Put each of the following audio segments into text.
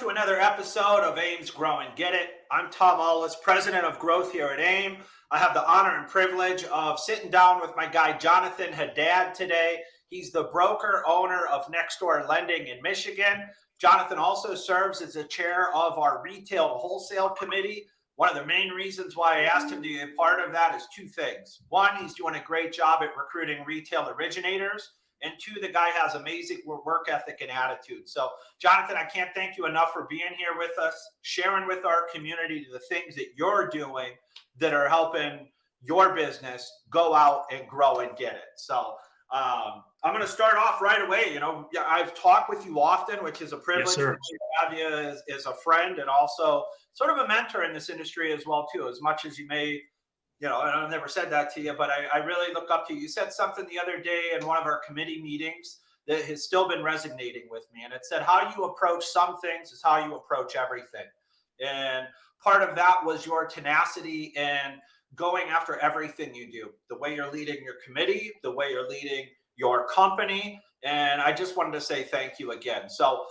to another episode of AIME's Grow and Get It. I'm Tom Ahles, president of growth here at AIME. I have the honor and privilege of sitting down with my guy, Jonathan Haddad, today. He's the broker owner of Next Door Lending in Michigan. Jonathan also serves as the chair of our retail to wholesale committee. One of the main reasons why I asked him to be a part of that is two things. One, he's doing a great job at recruiting retail originators. And two, the guy has amazing work ethic and attitude. So, Jonathan, I can't thank you enough for being here with us, sharing with our community the things that you're doing that are helping your business go out and grow and get it. So, I'm going to start off right away. You know, I've talked with you often, which is a privilege for me to have you as a friend and also sort of a mentor in this industry as well, too, as much as you may. And I've never said that to you, but I really look up to you. You said something the other day in one of our committee meetings that has still been resonating with me. And it said, how you approach some things is how you approach everything. And part of that was your tenacity and going after everything you do, the way you're leading your committee, the way you're leading your company. And I just wanted to say thank you again. So,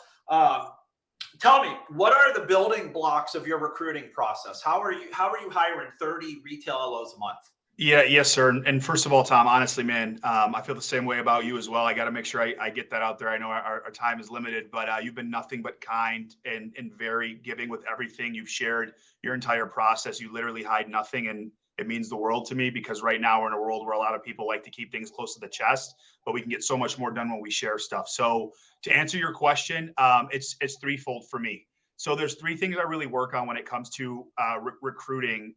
tell me, what are the building blocks of your recruiting process? How are you hiring 30 retail LOs a month? Yes, sir. And first of all, Tom, honestly, man, I feel the same way about you as well. I got to make sure I get that out there. I know our time is limited, but you've been nothing but kind and very giving with everything you've shared your entire process. You literally hide nothing, and it means the world to me because right now we're in a world where a lot of people like to keep things close to the chest, but we can get so much more done when we share stuff. So to answer your question, it's threefold for me. So there's three things I really work on when it comes to recruiting,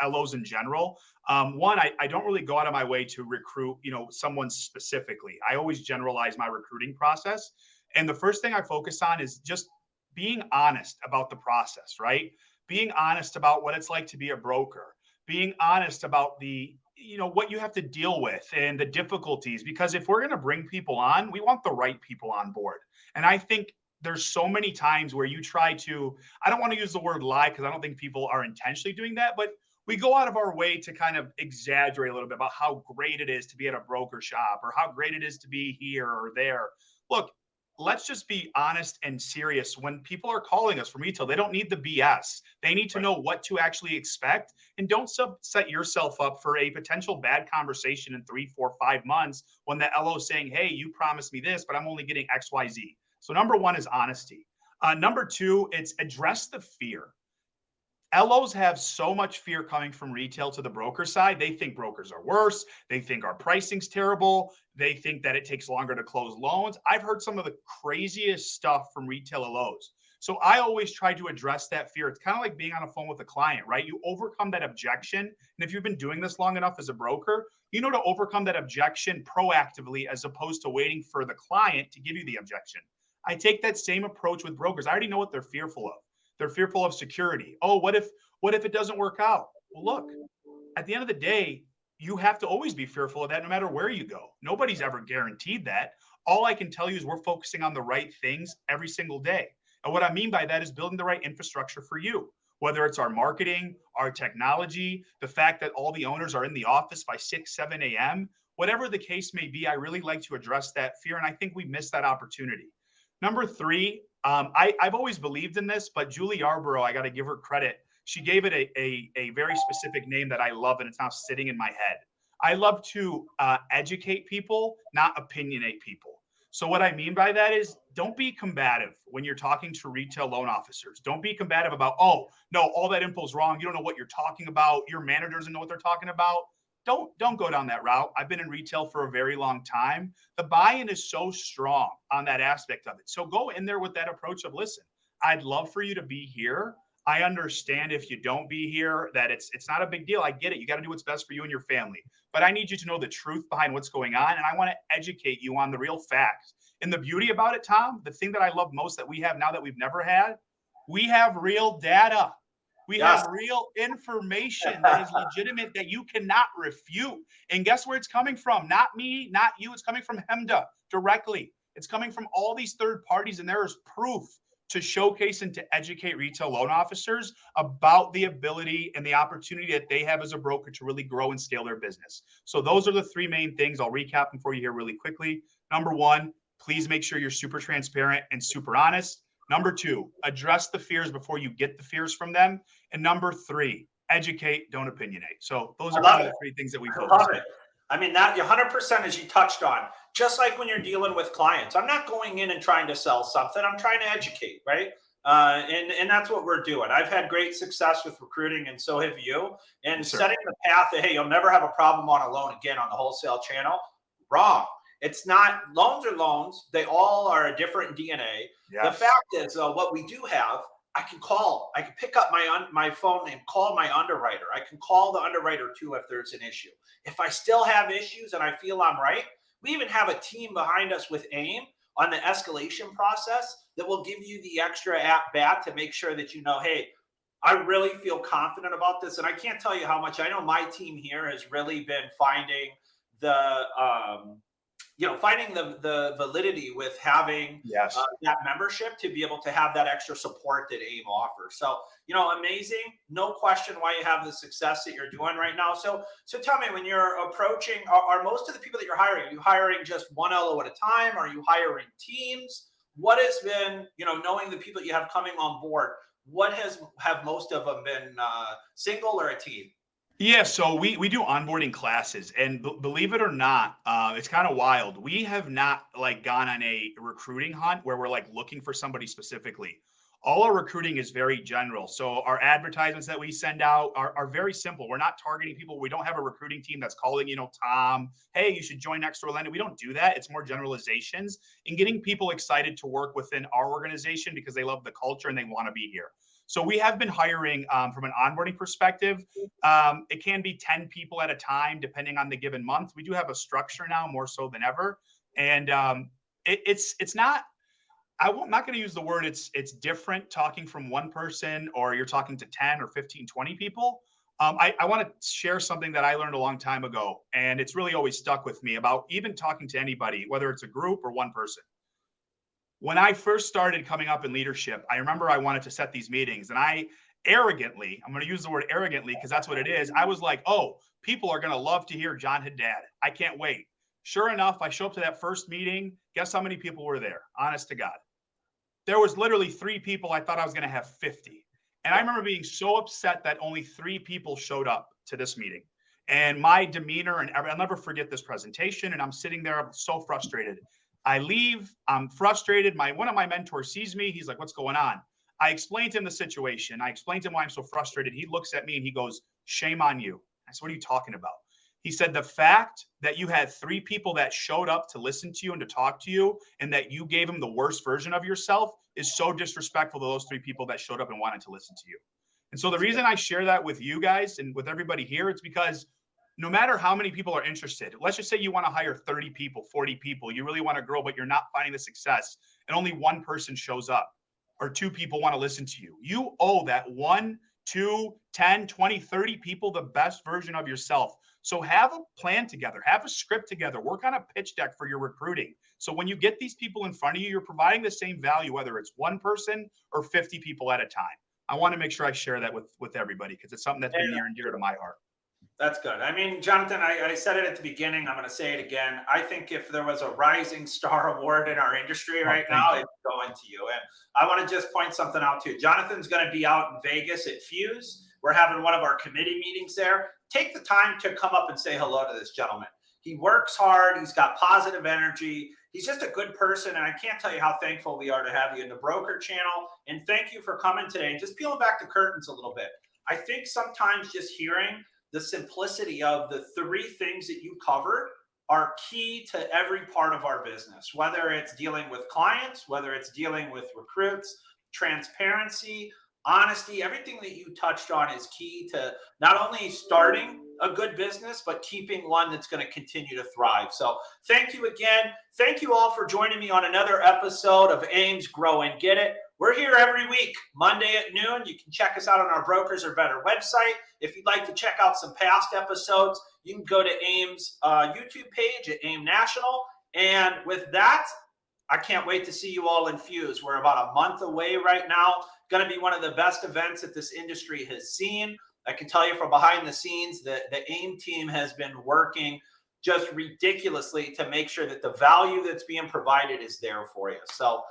LOs in general. One, I don't really go out of my way to recruit, someone specifically. I always generalize my recruiting process. And the first thing I focus on is just being honest about the process, right? Being honest about what it's like to be a broker, being honest about what you have to deal with and the difficulties, because if we're going to bring people on, we want the right people on board. And I think there's so many times where you try to, I don't want to use the word lie because I don't think people are intentionally doing that, but we go out of our way to kind of exaggerate a little bit about how great it is to be at a broker shop or how great it is to be here or there. Look, let's just be honest and serious. When people are calling us from retail, they don't need the BS. They need to know what to actually expect, and don't set yourself up for a potential bad conversation in 3, 4, 5 months when the LO is saying, hey, you promised me this, but I'm only getting X, Y, Z. So number one is honesty. Number two, it's address the fear. LOs have so much fear coming from retail to the broker side. They think brokers are worse. They think our pricing's terrible. They think that it takes longer to close loans. I've heard some of the craziest stuff from retail LOs. So I always try to address that fear. It's kind of like being on a phone with a client, right? You overcome that objection. And if you've been doing this long enough as a broker, you know to overcome that objection proactively as opposed to waiting for the client to give you the objection. I take that same approach with brokers. I already know what they're fearful of. They're fearful of security. Oh, what if it doesn't work out? Well, look, at the end of the day, you have to always be fearful of that no matter where you go. Nobody's ever guaranteed that. All I can tell you is we're focusing on the right things every single day. And what I mean by that is building the right infrastructure for you, whether it's our marketing, our technology, the fact that all the owners are in the office by 6, 7 a.m., whatever the case may be. I really like to address that fear, and I think we missed that opportunity. Number three, I've always believed in this, but Julie Yarborough, I got to give her credit. She gave it a very specific name that I love, and it's now sitting in my head. I love to educate people, not opinionate people. So what I mean by that is don't be combative when you're talking to retail loan officers. Don't be combative about, oh, no, all that info is wrong. You don't know what you're talking about. Your manager doesn't know what they're talking about. Don't go down that route. I've been in retail for a very long time. The buy-in is so strong on that aspect of it. So go in there with that approach of, listen, I'd love for you to be here. I understand if you don't be here that it's not a big deal. I get it. You got to do what's best for you and your family. But I need you to know the truth behind what's going on, and I want to educate you on the real facts. And the beauty about it, Tom, the thing that I love most that we have now that we've never had, we have real data. We have real information that is legitimate that you cannot refute. And guess where it's coming from? Not me, not you. It's coming from HEMDA directly. It's coming from all these third parties, and there is proof to showcase and to educate retail loan officers about the ability and the opportunity that they have as a broker to really grow and scale their business. So those are the three main things. I'll recap them for you here really quickly. Number one, please make sure you're super transparent and super honest. Number 2, address the fears before you get the fears from them. And number 3, educate, don't opinionate. So those I are love kind of it. the 3 things that we I focus love on. it. I mean, that 100% as you touched on, just like when you're dealing with clients, I'm not going in and trying to sell something. I'm trying to educate, right? And that's what we're doing. I've had great success with recruiting, and so have you. And Yes, sir. setting the path that, hey, you'll never have a problem on a loan again on the wholesale channel. Wrong. It's not. Loans are loans. They all are a different DNA. The Yes. fact is, what we do have, I can call. I can pick up my phone and call my underwriter. I can call the underwriter too if there's an issue. If I still have issues and I feel I'm right, we even have a team behind us with AIME on the escalation process that will give you the extra at bat to make sure that you know, hey, I really feel confident about this. And I can't tell you how much I know my team here has really been finding the finding the validity with having Yes. that membership to be able to have that extra support that AIME offers. So, amazing. No question why you have the success that you're doing right now. So tell me, when you're approaching, are most of the people that you're hiring, are you hiring just one LO at a time? Are you hiring teams? What has been, knowing the people you have coming on board, what have most of them been single or a team? Yeah, so we do onboarding classes, and believe it or not, it's kind of wild. We have not like gone on a recruiting hunt where we're like looking for somebody specifically. All our recruiting is very general. So our advertisements that we send out are very simple. We're not targeting people. We don't have a recruiting team that's calling, Tom, hey, you should join Next Door Lending. We don't do that. It's more generalizations and getting people excited to work within our organization because they love the culture and they want to be here. So we have been hiring from an onboarding perspective. It can be 10 people at a time, depending on the given month. We do have a structure now more so than ever. And it's not, I'm not going to use the word it's different talking from one person or you're talking to 10 or 15, 20 people. I want to share something that I learned a long time ago, and it's really always stuck with me about even talking to anybody, whether it's a group or one person. When I first started coming up in leadership, I remember I wanted to set these meetings, and I arrogantly, I'm going to use the word arrogantly because that's what it is. I was like, oh, people are going to love to hear John Haddad. I can't wait. Sure enough, I show up to that first meeting. Guess how many people were there? Honest to God. There was literally 3 people. I thought I was going to have 50. And I remember being so upset that only 3 people showed up to this meeting. And my demeanor, and I'll never forget this presentation. And I'm sitting there, I'm so frustrated. I leave, I'm frustrated. One of my mentors sees me. He's like, what's going on? I explained to him the situation. I explained to him why I'm so frustrated. He looks at me and he goes, shame on you. I said, what are you talking about? He said, the fact that you had 3 people that showed up to listen to you and to talk to you, and that you gave them the worst version of yourself is so disrespectful to those 3 people that showed up and wanted to listen to you. And so the reason I share that with you guys and with everybody here, it's because no matter how many people are interested, let's just say you want to hire 30 people, 40 people, you really want to grow, but you're not finding the success, and only 1 person shows up or 2 people want to listen to you. You owe that 1, 2, 10, 20, 30 people the best version of yourself. So have a plan together, have a script together, work on a pitch deck for your recruiting. So when you get these people in front of you, you're providing the same value, whether it's 1 person or 50 people at a time. I want to make sure I share that with everybody because it's something that's been near and dear to my heart. That's good. I mean, Jonathan, I said it at the beginning. I'm going to say it again. I think if there was a rising star award in our industry right now, it's going to you. And I want to just point something out too. Jonathan's going to be out in Vegas at Fuse. We're having one of our committee meetings there. Take the time to come up and say hello to this gentleman. He works hard. He's got positive energy. He's just a good person. And I can't tell you how thankful we are to have you in the broker channel. And thank you for coming today. And just peeling back the curtains a little bit. I think sometimes just hearing the simplicity of the 3 things that you covered are key to every part of our business, whether it's dealing with clients, whether it's dealing with recruits, transparency, honesty. Everything that you touched on is key to not only starting a good business, but keeping one that's going to continue to thrive. So thank you again. Thank you all for joining me on another episode of AIME's Grow and Get It. We're here every week, Monday at noon. You can check us out on our Brokers Are Better website. If you'd like to check out some past episodes, you can go to AIME's YouTube page at AIME National. And with that, I can't wait to see you all in Fuse. We're about a month away right now. Going to be one of the best events that this industry has seen. I can tell you from behind the scenes that the AIME team has been working just ridiculously to make sure that the value that's being provided is there for you. So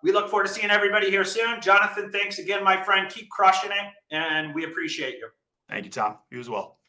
We look forward to seeing everybody here soon. Jonathan, thanks again, my friend. Keep crushing it, and we appreciate you. Thank you, Tom. You as well.